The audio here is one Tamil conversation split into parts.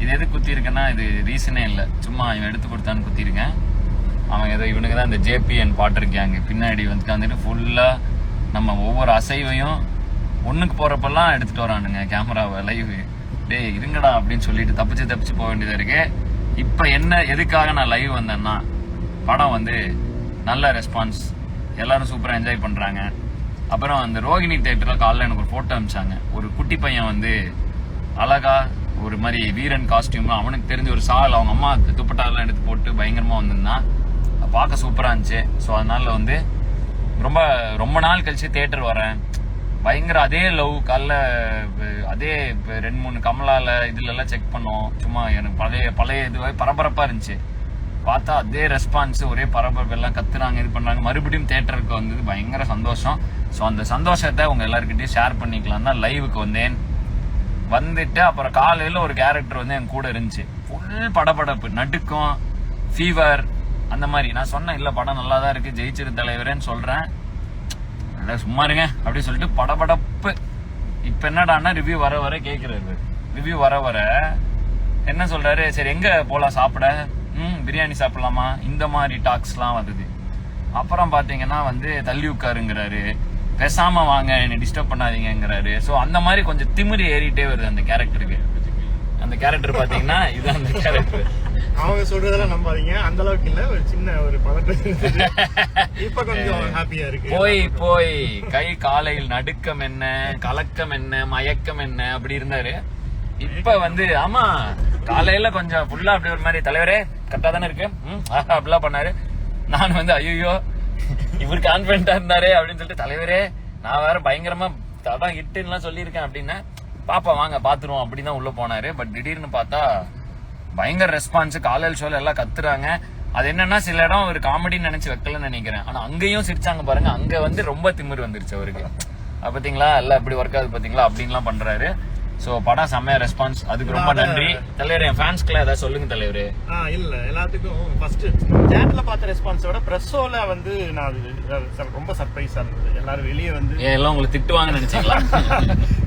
இது எது குத்திருக்கேன்னா இது ரீசனே இல்லை, சும்மா இவன் எடுத்து கொடுத்தான்னு குத்திருக்கேன். அவன் ஏதோ இவனுக்கு தான் இந்த JPN பாட்டு இருக்காங்க பின்னாடி வந்துட்டு ஃபுல்லாக நம்ம ஒவ்வொரு அசைவையும் ஒன்றுக்கு போகிறப்பெல்லாம் எடுத்துகிட்டு வரானுங்க கேமராவை லைவ். டே இருங்கடா அப்படின்னு சொல்லிட்டு தப்பிச்சு போக வேண்டியதாக இருக்கு. இப்போ என்ன எதுக்காக நான் லைவ் வந்தேன்னா, படம் நல்ல ரெஸ்பான்ஸ், எல்லாரும் சூப்பராக என்ஜாய் பண்ணுறாங்க. அப்புறம் அந்த ரோகிணி தேட்டரில் காலைல எனக்கு ஒரு ஃபோட்டோ அனுப்பிச்சாங்க. ஒரு குட்டி பையன் அழகா ஒரு மாதிரி வீரன் காஸ்டியூம், அவனுக்கு தெரிஞ்ச ஒரு சால் அவங்க அம்மா துப்பட்டாலாம் எடுத்து போட்டு பயங்கரமாக வந்திருந்தான். பார்க்க சூப்பராக இருந்துச்சு. ஸோ அதனால ரொம்ப ரொம்ப நாள் கழிச்சு தேட்டர் வரேன். பயங்கர அதே லவ் காலைல அதே 2-3 கமலால இதுலலாம் செக் பண்ணோம். சும்மா எனக்கு பழைய இதுவாக பரபரப்பாக இருந்துச்சு. பார்த்தா அதே ரெஸ்பான்ஸ், ஒரே பரபரப்பு, எல்லாம் கத்துறாங்க, இது பண்றாங்க. மறுபடியும் தேட்டருக்கு பயங்கர சந்தோஷம். ஸோ அந்த சந்தோஷத்தை உங்க எல்லாருக்கிட்டையும் ஷேர் பண்ணிக்கலாம் தான் லைவுக்கு வந்துட்டு அப்புறம் காலையில் ஒரு கேரக்டர் என் கூட இருந்துச்சு. ஃபுல் படபடப்பு, நடுக்கம், ஃபீவர் அந்த மாதிரி. நான் சொன்னேன் இல்லை படம் நல்லா தான் இருக்கு, ஜெயிச்சிரு தலைவரேன்னு சொல்றேன். சும்மா இருங்க அப்படின்னு சொல்லிட்டு படபடப்பு. இப்ப என்னடான்னா ரிவ்யூ வர கேட்கிறாரு. ரிவ்யூ வர என்ன சொல்றாரு, சரி எங்க போலாம் சாப்பிட, பிரியாணி சாப்பிடலாமா, இந்த மாதிரி டாக்ஸ்லாம் வருது. அப்புறம் பாத்தீங்கன்னா தள்ளி உட்காருங்கிறாரு, பேசாம வாங்க என்ன டிஸ்டர்ப் பண்ணாதீங்கிறாரு. ஸோ அந்த மாதிரி கொஞ்சம் திமிரி ஏறிட்டே வருது அந்த கேரக்டருக்கு. அந்த கேரக்டர் பாத்தீங்கன்னா இது அந்த கேரக்டர். அவங்க சொல்றதெல்லாம் நம்பாதீங்க, அந்த அளவுக்கு இல்ல, ஒரு சின்ன ஒரு பதட்டம். இப்ப கொஞ்சம் ஹாப்பியா இருக்கு. போய் கை காலையில் நடுக்கம் என்ன, கலக்கம் என்ன, மயக்கம் என்ன அப்படி இருந்தாரு. இப்ப ஆமா காலையில கொஞ்சம் ஃபுல்லா அப்படி ஒரு மாதிரி, தலைவரே கரெக்டா தானே இருக்கு அப்படிலாம் பண்ணாரு. நான் ஐயோ இவர் கான்பிடண்டா இருந்தாரே அப்படின்னு சொல்லிட்டு, தலைவரே நான் வேற பயங்கரமா தடம் ஹிட்டுன்னு சொல்லியிருக்கேன் அப்படின்னா, பாப்பா வாங்க பாத்துருவோம் அப்படின்னு உள்ள போனாரு. பட் திடீர்னு பார்த்தா பயங்கர ரெஸ்பான்ஸ். காலையில் ஷோல எல்லாம் கத்துறாங்க. அது என்னன்னா சில இடம் ஒரு காமெடின்னு நினைச்சு வைக்கலன்னு நினைக்கிறேன். ஆனா அங்கேயும் சிரிச்சாங்க பாருங்க. அங்க ரொம்ப திமிரு வந்துருச்சு அவருக்கு. பாத்தீங்களா எல்லாம் எப்படி ஒர்க் ஆகுது பாத்தீங்களா அப்படின்லாம் பண்றாரு. சோ படம் செம்மையா ரெஸ்பான்ஸ், அதுக்கு ரொம்ப நன்றி தலைவர். என் ஃபேன்ஸ்க்குலாம் ஏதாவது சொல்லுங்க தலைவரு. இல்ல எல்லாத்துக்கும் ஃபர்ஸ்ட் தேட்டர்ல பார்த்த ரெஸ்பான்ஸோட பிரஸ்ஸோல நான் ரொம்ப சர்ப்ரைஸா இருந்தது. எல்லாரும் வெளியே எல்லாம் உங்களுக்கு திட்டுவாங்கன்னு நினைச்சீங்களா?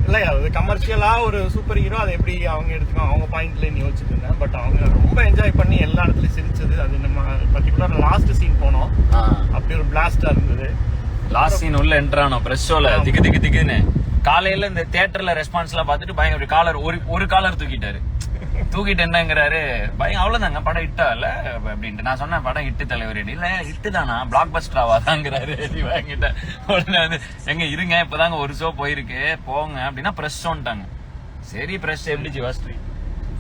இல்ல அது கமர்ஷியலா ஒரு சூப்பர் ஹீரோ, அதை எப்படி அவங்க எடுத்துக்கோங்க அவங்க பாயிண்ட்ல யோசிச்சுட்டு இருந்தேன். பட் அவங்க ரொம்ப என்ஜாய் பண்ணி எல்லா இடத்துலயும் சிரிச்சது. அது நம்ம பர்டிகுலர் லாஸ்ட் சீன் போனோம், அப்படி ஒரு பிளாஸ்டா இருந்தது. லாஸ்ட் சீன் உள்ள என்டர் ஆனோம் பிரஸ்ஸோல திக்குன்னு. காலையில இந்த தியேட்டர்ல ரெஸ்பான்ஸ் எல்லாம் பார்த்துட்டு பயங்கர காலர் ஒரு காலர் தூக்கிட்டு என்னங்கிறாரு, பயம் அவ்வளவுதாங்க படம் ஹிட்டா இல்ல அப்படின்ட்டு. நான் சொன்னேன் படம் ஹிட்டு தலைவர். இல்ல ஹிட்டு தானா, பிளாக் பஸ்டர் ஆவாதாங்கிறாரு. வாங்கிட்ட உடனே எங்க இருங்க இப்பதாங்க ஒரு ஷோ போயிருக்கு போங்க அப்படின்னா பிரஸ் ஷோன்ட்டாங்க. சரி பிரஸ் எப்படி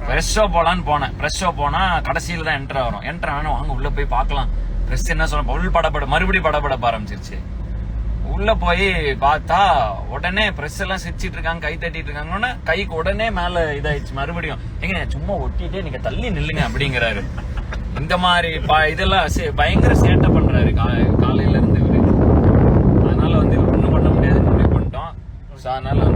பிரஸ் ஷோ போலான்னு போனேன். பிரஸ் ஷோ போனா கடைசியில தான் என்டர் ஆகிறோம். என்டர் ஆகணும் வாங்க உள்ள போய் பாக்கலாம். பிரஸ் என்ன சொல்ல மறுபடியும் படப்பட ஆரம்பிச்சிருச்சு. உள்ள போய் பார்த்தா உடனே பிரஸ் எல்லாம் சிரிச்சிட்டு இருக்காங்க, கை தட்டிட்டு இருக்காங்கன்னா கைக்கு உடனே மேல இதாயிடுச்சு. மறுபடியும் எங்க சும்மா ஒட்டிட்டே நீங்க தள்ளி நில்லுங்க அப்படிங்கிறாரு. இந்த மாதிரி இதெல்லாம் பயங்கர சேட்டை பண்றாரு காலையில இருந்து இவரு. அதனால ஒண்ணும் பண்ண முடியாதுன்னு முடிவு பண்ணிட்டோம். ஸோ அதனால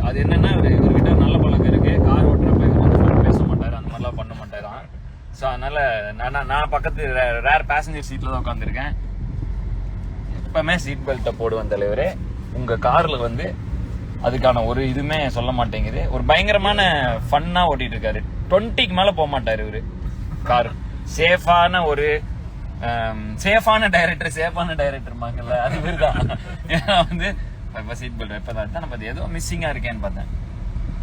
அது என்னன்னா இவர்கிட்ட நல்ல பழக்கம் இருக்கு. கார் ஓட்டுறப்ப இவர் பேச மாட்டாரு, அந்த மாதிரிலாம் பண்ண மாட்டாராம். ஸோ அதனால நான் பக்கத்து ரேர் பேசஞ்சர் சீட்ல தான் உட்காந்துருக்கேன். எப்பவுமே சீட் பெல்ட்டை போடுவேன் தலைவரே. உங்க கார்ல அதுக்கான ஒரு இதுவுமே சொல்ல மாட்டேங்குது. ஒரு பயங்கரமான ஃபன்னா ஓட்டிட்டு இருக்காரு. 20க்கு மேல போக மாட்டாரு இவரு. கார் சேஃபான ஒரு சேஃபான டைரக்டர் மாங்கல்ல அது மாதிரிதான். இப்ப சீட் பெல்ட் எப்பதான் நம்ம ஏதோ மிஸ்ஸிங்கா இருக்கேன்னு பார்த்தேன்.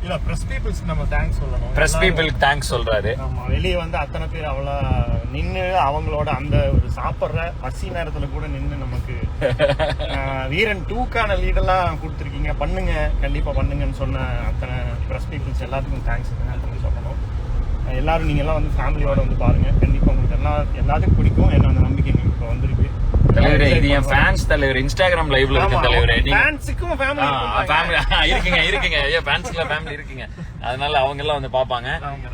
இல்ல பிரஸ் பீப்புள்ஸ்க்கு நம்ம தேங்க்ஸ் சொல்லணும். பிரஸ் பீப்புளுக்கு தேங்க்ஸ் சொல்றாரு. ஆமா வெளியே அத்தனை பேர் அவ்வளோ நின்று அவங்களோட அந்த ஒரு சாப்பிட்ற பசி நேரத்துல கூட நின்று நமக்கு வீரன் 2க்கான லீடெல்லாம் கொடுத்துருக்கீங்க. பண்ணுங்க கண்டிப்பா பண்ணுங்கன்னு சொன்ன அத்தனை பிரஸ் பீப்புள்ஸ் எல்லாத்துக்கும் தேங்க்ஸ் சொல்லணும். எல்லாரும் நீங்க எல்லாம் ஃபேமிலியோட பாருங்க. கண்டிப்பா உங்களுக்கு எல்லாத்துக்கும் பிடிக்கும். என்ன அந்த நம்பிக்கை எங்களுக்கு இப்போ வந்திருக்கு. தலைவரே இது என் ஃபேன்ஸ் தலைவர். இன்ஸ்டாகிராம் லைவ்ல இருக்க தலைவரே. ஃபேன்ஸ்க்கும் ஃபேமிலி இருக்குங்க. ஐயோ ஃபேன்ஸ்க்குல ஃபேமிலி இருக்குங்க. அதனால அவங்க எல்லாம் பாப்பாங்க.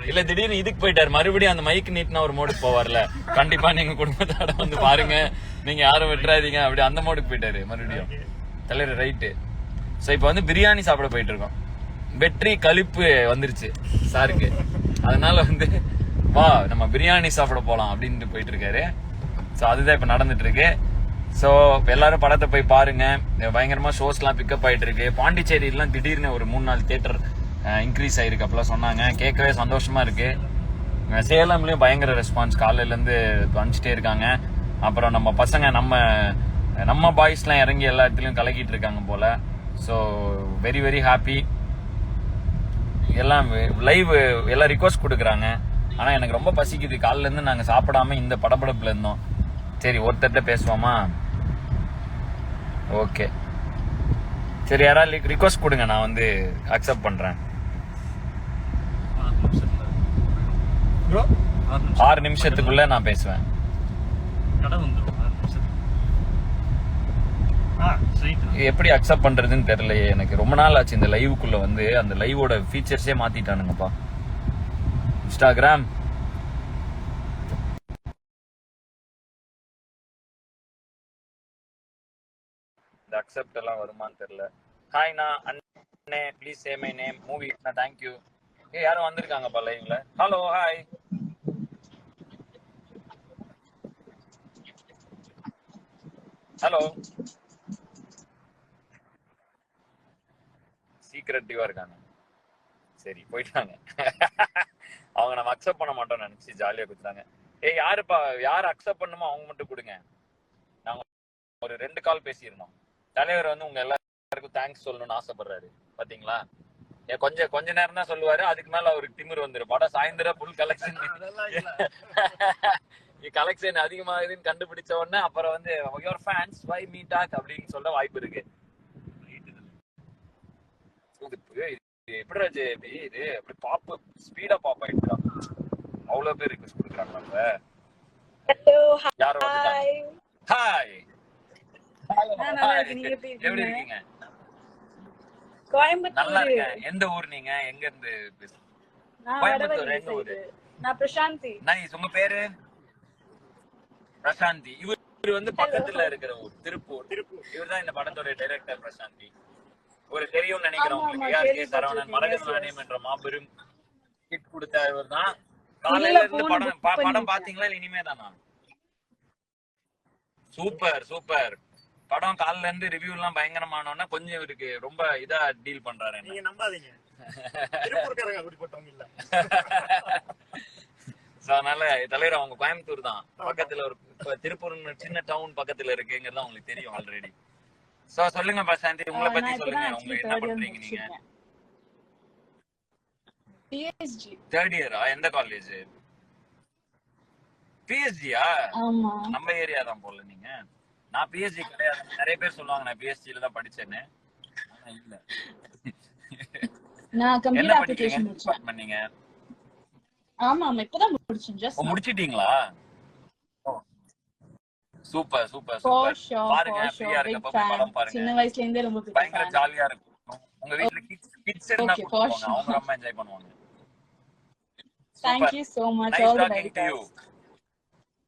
இல்ல திடீர்னு இதுக்கு போயிட்டாரு, மறுபடியும் அந்த மைக் நீட்னா ஒரு மோடுக்கு போவார்ல. கண்டிப்பா நீங்க குடும்பத்தோட பாருங்க, நீங்க யாரும் விட்டுறாதீங்க அப்படி அந்த மோடுக்கு போயிட்டாரு மறுபடியும் தலைவர். ரைட்டு. சோ இப்ப பிரியாணி சாப்பிட போயிட்டு இருக்கோம். வெற்றி கழிப்பு வந்துருச்சு சாருக்கு. அதனால வா நம்ம பிரியாணி சாப்பிட போலாம் அப்படின்ட்டு போயிட்டு இருக்காரு. ஸோ அதுதான் இப்போ நடந்துட்டு இருக்கு. ஸோ எல்லாரும் படத்தை போய் பாருங்க. பயங்கரமா ஷோஸ்லாம் பிக்கப் ஆயிட்டு இருக்கு. பாண்டிச்சேரியிலாம் திடீர்னு ஒரு 3-4 தியேட்டர் இன்க்ரீஸ் ஆயிருக்கு அப்படிலாம் சொன்னாங்க. கேட்கவே சந்தோஷமா இருக்கு. சேலம்லயும் பயங்கர ரெஸ்பான்ஸ் காலையில இருந்து அனுப்பிச்சிட்டே இருக்காங்க. அப்புறம் நம்ம பசங்க நம்ம பாய்ஸ்லாம் இறங்கி எல்லா இடத்துலயும் கலக்கிட்டு இருக்காங்க போல. So very very happy. எல்லாம் லைவ் எல்லாம் ரிக்வஸ்ட் கொடுக்குறாங்க. ஆனா எனக்கு ரொம்ப பசிக்குது. காலையில இருந்து நாங்க சாப்பிடாம இந்த படபடப்புல இருந்தோம். சரி ஒருத்தர்கிட்ட பேசுவோமா? ஓகே சரி, யாராவது ரிக்வஸ்ட் கொடுங்க, நான் வந்து அக்செப்ட் பண்றேன். 6 நிமிஷத்துக்குள்ள நான் பேசுவேன். எப்படி அக்செப்ட் பண்றதுன்னு தெரியலையே எனக்கு. ரொம்ப நாள் ஆச்சு இந்த லைவுக்குள்ள வந்து. அந்த லைவோட ஃபீச்சர்ஸே மாத்திட்டானுங்கப்பா. இன்ஸ்டாகிராம் இந்த அக்செப்ட் எல்லாம் வருமான்னு தெரியல. ஹாய் நான் அண்ணே, please say my name movie. Thank you. யாரும் வந்திருக்காங்கப்பா லைவ்ல. Hello hi. ஹலோ. சீக்ரெட்டிவா இருக்காங்க. சரி போயிட்டாங்க. அவங்க நம்ம அக்செப்ட் பண்ண மாட்டோம்னு நினைச்சு ஜாலியா கொடுத்தாங்க. யாருப்பா யார் அக்செப்ட் பண்ணுமோ அவங்க மட்டும் கொடுங்க. நாங்க ஒரு 2 கால் பேசியிருந்தோம். தலைவர் வந்து உங்க எல்லாருக்கும் தேங்க்ஸ் சொல்லணும்னு ஆசைப்படுறாரு. பாத்தீங்களா? கொஞ்ச நேரம் தான் சொல்லுவாரு. அதுக்கு மேல அவருக்கு திமிர் வந்துரும். படம் சாயந்தரம் ஃபுல் கலெக்ஷன் கலெக்ஷன் அதிகமாகுதுன்னு கண்டுபிடிச்ச உடனே அப்புறம் வந்து your fans why me talk அப்படின்னு சொல்ல வாய்ப்பு இருக்கு. எப்படி இது அப்படி பாப் ஸ்பீடா பாப் ஆயிடுச்சா? அவ்வளவு பேர் ரிக்வெஸ்ட் கொடுக்குறாங்க. நம்ம ஹலோ யாரோ வந்துட்டாங்க. ஹாய். எப்படி இருக்கீங்க? கோயம்புத்தூர். நல்லா இருக்கேன். எந்த ஊர் நீங்க? எங்க இருந்து? கோயம்புத்தூர். எங்க ஊரு? நான் பிரசாந்தி. நைஸ். உங்க பேரு? பிரசாந்தி. இவர் வந்து பக்கத்துல இருக்கிற ஊர் திருப்பூர். இவர் தான் இந்த படத்தோட டைரக்டர் பிரசாந்தி. ஒரு தெரியும் நினைக்கிறேன் உங்களுக்கு. ஏஆர்கே சரவணன் மரகத நாணயம் என்ற மாபெரும் ஹிட் கொடுத்த இவர் தான். காலையில இருந்து படம் பாத்தீங்களா இல்ல இனிமே தானா? Super super. படம் காலையில இருந்து ரிவ்யூ எல்லாம் பயங்கரமானோன்னா கொஞ்சம் இவருக்கு ரொம்ப இதா டீல் பண்றாரு. நீங்க நம்பாதீங்க, திருப்பூர்காரங்க அப்படிப்பட்டவங்க இல்ல. அதனால தலைவர் அவங்க கோயம்புத்தூர் தான். பக்கத்துல ஒரு திருப்பூர் சின்ன டவுன் பக்கத்துல இருக்குங்கிறது உங்களுக்கு தெரியும் ஆல்ரெடி. சோ சொல்லுங்க பிரசாந்தி, உங்களை பத்தி சொல்லுங்க. உங்க என்ன பண்றீங்க நீங்க? பிஎஸ்ஜி தேர்ட் இயரா? எந்த காலேஜ்? பிஎஸ்ஜியா? ஆமா, நம்ம ஏரியா தான் போல நீங்க. நான் பிஎஸ்ஜி கிடையாது. நிறைய பேர் சொல்லுவாங்க நான் பிஎஸ்ஜில தான் படிச்சேன்னு. ஆனா இல்ல. நான் கம்ப்யூட்டர் அப்ளிகேஷன் முடிச்சேன். பண்ணீங்க? ஆமா ஆமா, இப்பதான் முடிச்சேன். ஜஸ்ட் முடிச்சிட்டீங்களா? Super super super. பாருங்க, ஃப்ரீயா இருக்கப்ப போய் படம் பாருங்க. சின்ன வயசுல இருந்தே ரொம்ப பயங்கர ஜாலியா இருக்கும். உங்க வீட்ல கிட்ஸ் இருந்தா கூட்டிட்டு போங்க, அவங்க ரொம்ப என்ஜாய் பண்ணுவாங்க. Thank you so much. All the very best.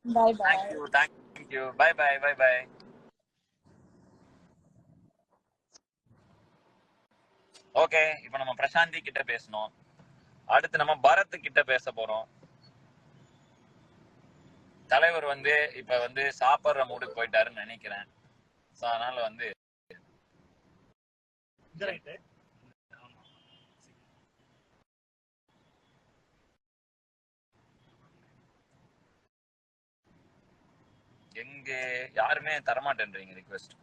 Bye bye. Thank you. Bye bye. Bye bye. Okay, இப்போ நம்ம பிரசாந்தி கிட்ட பேசணும். அடுத்து நம்ம பரத் கிட்ட பேச போறோம். தலைவர் வந்து இப்ப வந்து சாப்பிடுற மூடுக்கு போயிட்டாருன்னு நினைக்கிறேன். அதனால வந்து எங்க யாருமே தரமாட்டேன்றீங்க ரிக்வெஸ்ட்.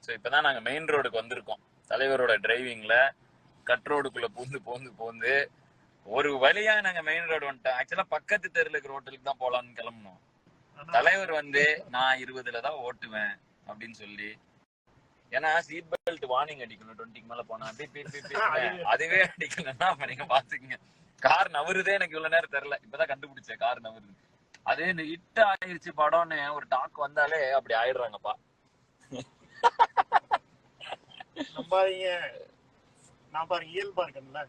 ஸோ இப்பதான் நாங்க மெயின் ரோடுக்கு வந்திருக்கோம். தலைவரோட டிரைவிங்ல கட் ரோடுக்குள்ள பூந்து ஒரு வழியா நாங்க மெயின் ரோடு வந்துட்டோம். ஆக்சுவலா பக்கத்து தெருல இருக்கிற ஹோட்டலுக்கு தான் போலான்னு கிளம்பணும். தலைவர் வந்து நான் 20ல தான் ஓட்டுவேன் அப்படின்னு சொல்லி, ஏன்னா சீட் பெல்ட் வார்னிங் அடிக்கணும் 20க்கு மேல போனா. அதுவே அடிக்கணும்னா அப்ப நீங்க பாத்துக்கங்க. கார் நவருதே எனக்கு இவ்வளவு நேரம் தெரியல, இப்பதான் கண்டுபிடிச்சேன் கார் நவருது. அதே இந்த ஹிட் ஆயிடுச்சு படம்னு ஒரு டாக் வந்தாலே அப்படி ஆயிடுறாங்கப்பா. நம்பாதீங்க, நான் பாருங்க இயல்பா இருக்கேன்ல.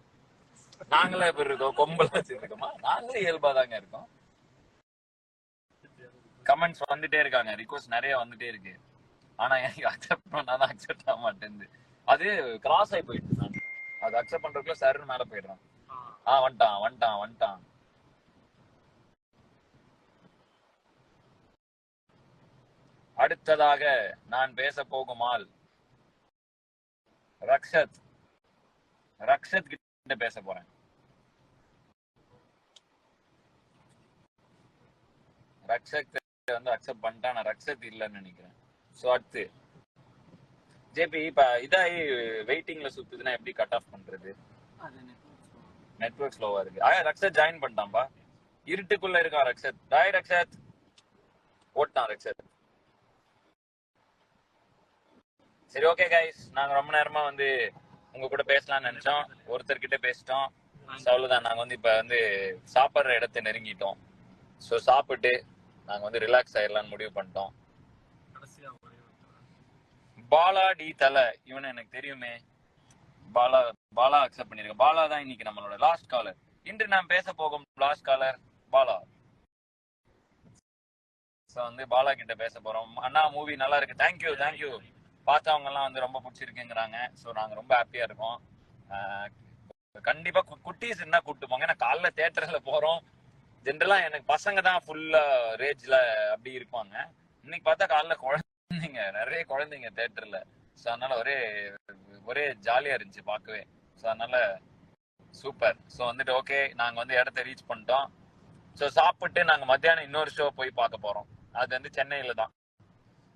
நாங்களே எப்படி இருக்கோம்? கொம்பல் வச்சிருக்கோமா? நாங்களே இயல்பா தாங்க இருக்கோம். கமெண்ட்ஸ் வந்துட்டே இருக்காங்க, ரிக்வெஸ்ட் நிறைய வந்துட்டே இருக்கு. ஆனா எனக்கு அக்செப்ட் பண்ணாதான் அக்செப்ட் ஆக மாட்டேங்குது. அது கிராஸ் ஆகி போயிட்டு நான் அது அக்செப்ட் பண்றதுக்குள்ள சருன்னு மேல போயிடுறான். வந்துட்டான். அடுத்ததாக நான் பேச போகும் ஆள் ரக்ஷத் ரக்ஷத் கிட்ட பேச போறேன். ரக்ஷத் வந்து அக்செப்ட் பண்ணிட்டா, நான் ரக்ஷத் இல்லைன்னு நினைக்கிறேன். ஸோ அடுத்து ஜேபி இப்ப இதாகி வெயிட்டிங்ல சுத்துதுன்னா எப்படி கட் ஆஃப் பண்றது? நெட்வொர்க் ஸ்லோவா இருக்கு. ரக்ஷத் ஜாயின் பண்ணிட்டான்பா. இருட்டுக்குள்ள இருக்கான் ரக்ஷத். டாய் ரக்ஷத் ஓட்டான் ரக்ஷத். சரி ஓகே கைஸ், நாங்க ரொம்ப நேரமா வந்து உங்க கூட பேசலாம்னு நினைச்சோம். ஒருத்தர்கிட்ட பேசிட்டோம். அவ்வளவுதான். நாங்க வந்து இப்ப வந்து சாப்பிட்ற இடத்தை நெருங்கிட்டோம். ஸோ சாப்பிட்டு நாங்க வந்து ரிலாக்ஸ் ஆயிடலாம்னு முடிவு பண்ணிட்டோம். பாலா டி தலை, இவனை எனக்கு தெரியுமே. பாலா அக்செப்ட் பண்ணிருக்கேன். பாலா தான் இன்னைக்கு நம்மளோட லாஸ்ட் காலர். இன்று நாம் பேச போகும் லாஸ்ட் காலர் பாலா. ஸோ வந்து பாலா கிட்ட பேச போறோம். அண்ணா மூவி நல்லா இருக்கு. தேங்க்யூ. பார்த்தவங்க எல்லாம் வந்து ரொம்ப பிடிச்சிருக்குங்கிறாங்க. ஸோ நாங்க ரொம்ப ஹாப்பியா இருக்கோம். கண்டிப்பா குட்டீஸ் என்ன கூப்பிட்டு போங்க. ஏன்னா காலைல தியேட்டர்ல போறோம். ஜென்ரலா எனக்கு பசங்க தான் ஃபுல்லா ரேஜ்ல அப்படி இருப்பாங்க. இன்னைக்கு பார்த்தா காலைல குழந்தைங்க, நிறைய குழந்தைங்க தியேட்டர்ல. ஸோ அதனால ஒரே ஜாலியா இருந்துச்சு பார்க்கவே. ஸோ அதனால சூப்பர். ஸோ வந்துட்டு ஓகே, நாங்க வந்து இடத்த ரீச் பண்ணிட்டோம். ஸோ சாப்பிட்டு நாங்க மத்தியானம் இன்னொரு ஷோ போய் பார்க்க போறோம். அது வந்து சென்னையில தான்.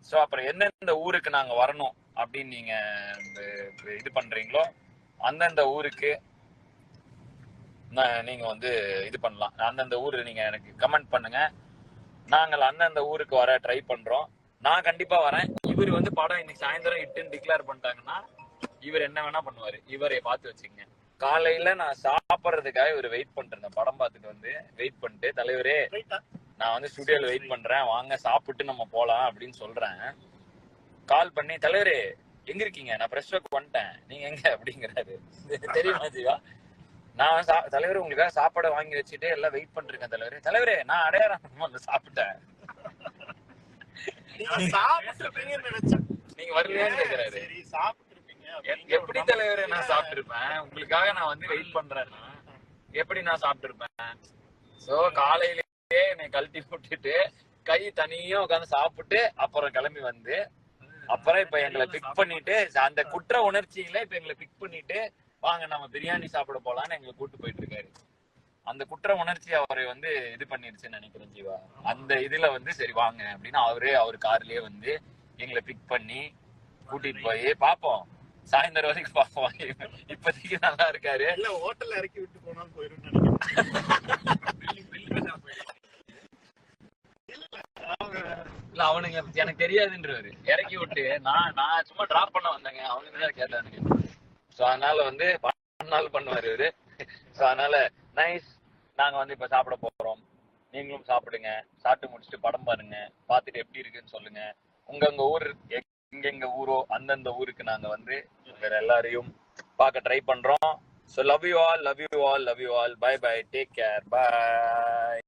ஸோ அப்புறம் எந்தெந்த ஊருக்கு நாங்க வரணும் அப்படின்னு நீங்க இது பண்றீங்களோ அந்தந்த ஊருக்கு நீங்க வந்து இது பண்ணலாம். அந்தந்த ஊரு நீங்க எனக்கு கமெண்ட் பண்ணுங்க. நாங்கள் அந்தந்த ஊருக்கு வர ட்ரை பண்றோம். நான் கண்டிப்பா வரேன். இவர் வந்து படம் இன்னைக்கு சாயந்தரம் இட்டுன்னு டிக்ளேர் பண்ணிட்டாங்கன்னா இவர் என்ன வேணா பண்ணுவாரு. இவரை பார்த்து வச்சுக்கங்க. காலையில நான் சாப்பிட்றதுக்காக இவர் வெயிட் பண்ணிருந்தேன். படம் பார்த்துட்டு வந்து வெயிட் பண்ணிட்டு, தலைவரே நான் வந்து ஸ்டுடியோல வெயிட் பண்றேன், வாங்க சாப்பிட்டு நம்ம போலாம் அப்படின்னு சொல்றேன். கால் பண்ணி, தலைவரே எங்க இருக்கீங்க? நான் பிரஷ் ஒர்க் வந்துட்டேன், நீங்க எங்க அப்படிங்கிறாரு. தெரியுமா ஜீவா? நான் தலைவரே உங்களுக்காக சாப்பாடு வாங்கி வச்சுட்டு எல்லாம் வெயிட் பண்ணிருக்கேன் தலைவரே நான் அடையாளம் வந்து சாப்பிட்டேன், நீங்க வரலையான்னு கேக்குறாரு. எப்படி தலைவரே நான் சாப்பிட்டு இருப்பேன்? உங்களுக்காக நான் வந்து வெயிட் பண்றேன்னா எப்படி நான் சாப்பிட்டு இருப்பேன்? சோ காலையிலேயே என்னை கழட்டி விட்டுட்டு கை தனியா உட்காந்து சாப்பிட்டு அப்புறம் கிளம்பி வந்து, அப்புறம் இப்ப எங்களை பிக் பண்ணிட்டு, அந்த குற்ற உணர்ச்சியில இப்ப எங்களை பிக் பண்ணிட்டு வாங்க நம்ம பிரியாணி சாப்பிட போலான்னு எங்களை கூட்டு போயிட்டு இருக்காரு. அந்த குற்ற உணர்ச்சி அவரை வந்து இது பண்ணிருச்சுன்னு நினைக்கிறேன் ஜீவா. அந்த இதுல வந்து சரி வாங்க அப்படின்னு அவர் கார்லயே வந்து எங்களை பிக் பண்ணி கூட்டிட்டு போய் பாப்போம், சாயந்தரம் வரைக்கும் பாப்போம். இப்போதைக்கு நல்லா இருக்காரு. இல்ல ஹோட்டல்ல இறக்கி விட்டு போனாலும் போயிரும் இல்ல அவனுங்க எனக்கு தெரியாதுன்றாரு. இறக்கி விட்டு நான் சும்மா டிராப் பண்ண வந்தேங்க, அவனுங்க தான் கேட்டானுங்க. சோ அதனால வந்து பண்ணாலும் பண்ணுவாரு இவரு. சோ அதனால நைஸ். நாங்க வந்து இப்ப சாப்பிட போறோம். நீங்களும் சாப்பிடுங்க. சாப்பிட்டு முடிச்சுட்டு படம் பாருங்க. பார்த்துட்டு எப்படி இருக்குன்னு சொல்லுங்க. உங்க ஊர் எங்க ஊரோ அந்தந்த ஊருக்கு நாங்க வந்து வேற எல்லாரையும் பார்க்க ட்ரை பண்றோம். So love you all. Bye bye. Take care. Bye.